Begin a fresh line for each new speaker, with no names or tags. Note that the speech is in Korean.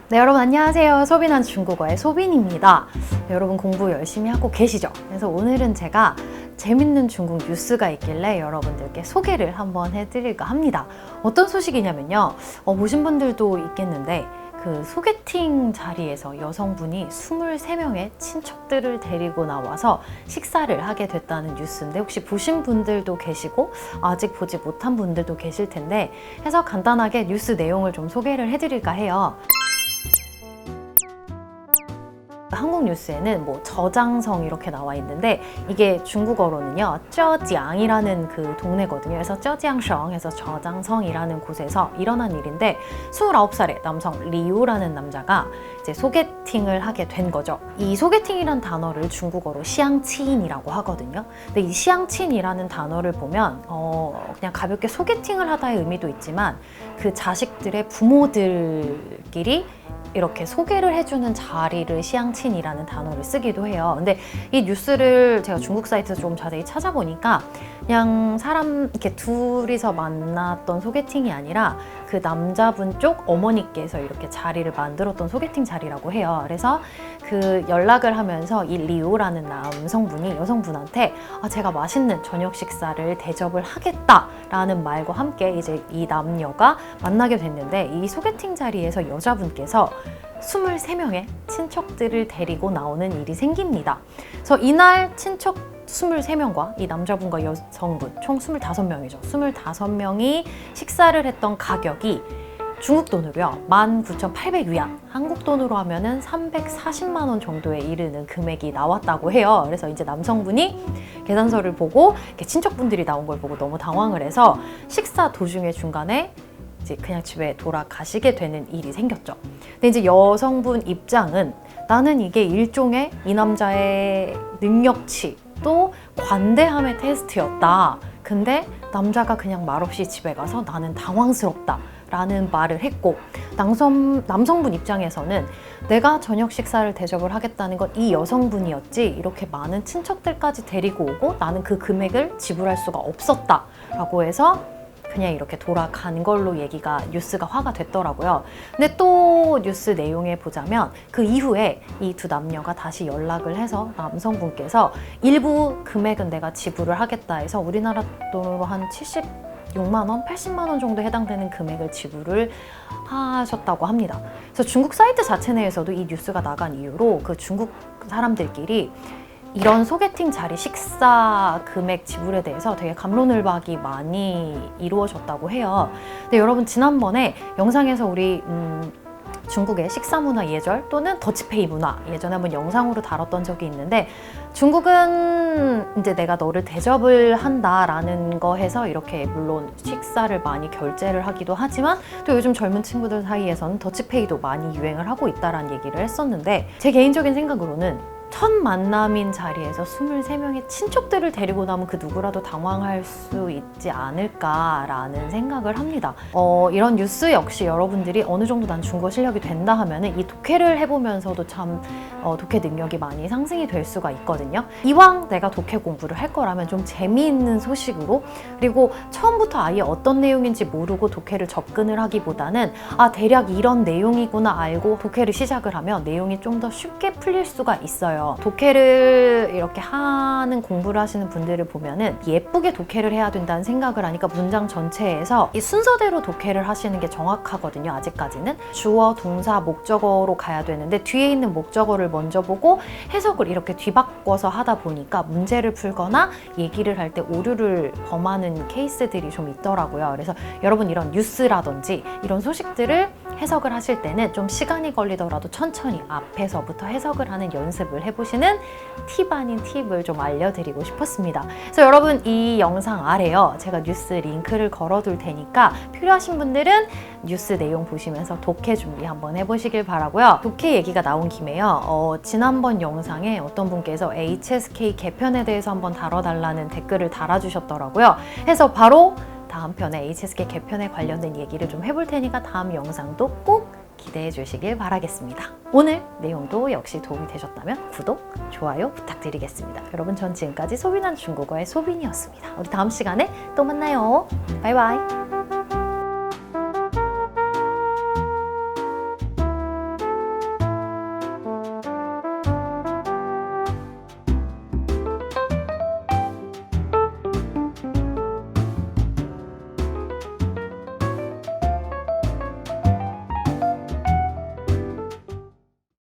네, 여러분 안녕하세요. 소빈한 중국어의 소빈입니다. 네, 여러분 공부 열심히 하고 계시죠? 그래서 오늘은 제가 재밌는 중국 뉴스가 있길래 여러분들께 소개를 한번 해드릴까 합니다. 어떤 소식이냐면요. 보신 분들도 있겠는데 그 소개팅 자리에서 여성분이 23명의 친척들을 데리고 나와서 식사를 하게 됐다는 뉴스인데, 혹시 보신 분들도 계시고 아직 보지 못한 분들도 계실 텐데, 해서 간단하게 뉴스 내용을 좀 소개를 해드릴까 해요. 한국 뉴스에는 뭐 저장성 이렇게 나와 있는데, 이게 중국어로는요 쩌지앙이라는 그 동네거든요. 그래서 쩌지앙성 해서 저장성이라는 곳에서 일어난 일인데, 29살의 남성 리우라는 남자가 이제 소개팅을 하게 된 거죠. 이 소개팅이란 단어를 중국어로 시앙친이라고 하거든요. 근데 이 시앙친이라는 단어를 보면 그냥 가볍게 소개팅을 하다의 의미도 있지만, 그 자식들의 부모들끼리 이렇게 소개를 해주는 자리를 시앙친이라는 단어를 쓰기도 해요. 근데 이 뉴스를 제가 중국 사이트에서 좀 자세히 찾아보니까 그냥 사람 이렇게 둘이서 만났던 소개팅이 아니라 그 남자분 쪽 어머니께서 이렇게 자리를 만들었던 소개팅 자리라고 해요. 그래서 그 연락을 하면서 이 리오라는 남성분이 여성분한테 제가 맛있는 저녁 식사를 대접을 하겠다라는 말과 함께 이제 이 남녀가 만나게 됐는데, 이 소개팅 자리에서 여자분께서 23명의 친척들을 데리고 나오는 일이 생깁니다. 그래서 이날 친척 23명과 이 남자분과 여성분 총 25명이죠. 25명이 식사를 했던 가격이 중국 돈으로요 19,800위안, 한국 돈으로 하면은 340만 원 정도에 이르는 금액이 나왔다고 해요. 그래서 이제 남성분이 계산서를 보고 이렇게 친척분들이 나온 걸 보고 너무 당황을 해서 식사 도중에 중간에 이제 그냥 집에 돌아가시게 되는 일이 생겼죠. 근데 이제 여성분 입장은, 나는 이게 일종의 이 남자의 능력치 또 관대함의 테스트였다. 근데 남자가 그냥 말없이 집에 가서 나는 당황스럽다 라는 말을 했고, 남성분 입장에서는 내가 저녁 식사를 대접을 하겠다는 건 이 여성분이었지, 이렇게 많은 친척들까지 데리고 오고 나는 그 금액을 지불할 수가 없었다 라고 해서 그냥 이렇게 돌아간 걸로 뉴스가 화가 됐더라고요. 근데 또 뉴스 내용에 보자면 그 이후에 이 두 남녀가 다시 연락을 해서 남성분께서 일부 금액은 내가 지불을 하겠다 해서 우리나라 돈으로 한 76만 원, 80만 원 정도 해당되는 금액을 지불을 하셨다고 합니다. 그래서 중국 사이트 자체 내에서도 이 뉴스가 나간 이후로 그 중국 사람들끼리 이런 소개팅 자리 식사 금액 지불에 대해서 되게 갑론을박이 많이 이루어졌다고 해요. 근데 여러분, 지난번에 영상에서 우리 중국의 식사 문화 예절 또는 더치페이 문화 예전에 한번 영상으로 다뤘던 적이 있는데, 중국은 이제 내가 너를 대접을 한다라는 거 해서 이렇게 물론 식사를 많이 결제를 하기도 하지만, 또 요즘 젊은 친구들 사이에서는 더치페이도 많이 유행을 하고 있다라는 얘기를 했었는데, 제 개인적인 생각으로는 첫 만남인 자리에서 23명의 친척들을 데리고 나면 그 누구라도 당황할 수 있지 않을까라는 생각을 합니다. 이런 뉴스 역시 여러분들이 어느 정도 난 중국어 실력이 된다 하면은 이 독해를 해보면서도 참 독해 능력이 많이 상승이 될 수가 있거든요. 이왕 내가 독해 공부를 할 거라면 좀 재미있는 소식으로, 그리고 처음부터 아예 어떤 내용인지 모르고 독해를 접근을 하기보다는 대략 이런 내용이구나 알고 독해를 시작을 하면 내용이 좀 더 쉽게 풀릴 수가 있어요. 독해를 이렇게 하는 공부를 하시는 분들을 보면은 예쁘게 독해를 해야 된다는 생각을 하니까 문장 전체에서 이 순서대로 독해를 하시는 게 정확하거든요. 아직까지는 주어, 동사, 목적어로 가야 되는데 뒤에 있는 목적어를 먼저 보고 해석을 이렇게 뒤바꿔서 하다 보니까 문제를 풀거나 얘기를 할 때 오류를 범하는 케이스들이 좀 있더라고요. 그래서 여러분, 이런 뉴스라든지 이런 소식들을 해석을 하실 때는 좀 시간이 걸리더라도 천천히 앞에서부터 해석을 하는 연습을 해보시는 팁 아닌 팁을 좀 알려드리고 싶었습니다. 그래서 여러분, 이 영상 아래요 제가 뉴스 링크를 걸어둘 테니까 필요하신 분들은 뉴스 내용 보시면서 독해 준비 한번 해보시길 바라고요. 독해 얘기가 나온 김에요, 지난번 영상에 어떤 분께서 HSK 개편에 대해서 한번 다뤄달라는 댓글을 달아주셨더라고요. 그래서 바로 다음 편에 HSK 개편에 관련된 얘기를 좀 해볼 테니까 다음 영상도 꼭 기대해 주시길 바라겠습니다. 오늘 내용도 역시 도움이 되셨다면 구독, 좋아요 부탁드리겠습니다. 여러분, 전 지금까지 소빈한 중국어의 소빈이었습니다. 우리 다음 시간에 또 만나요. 바이바이.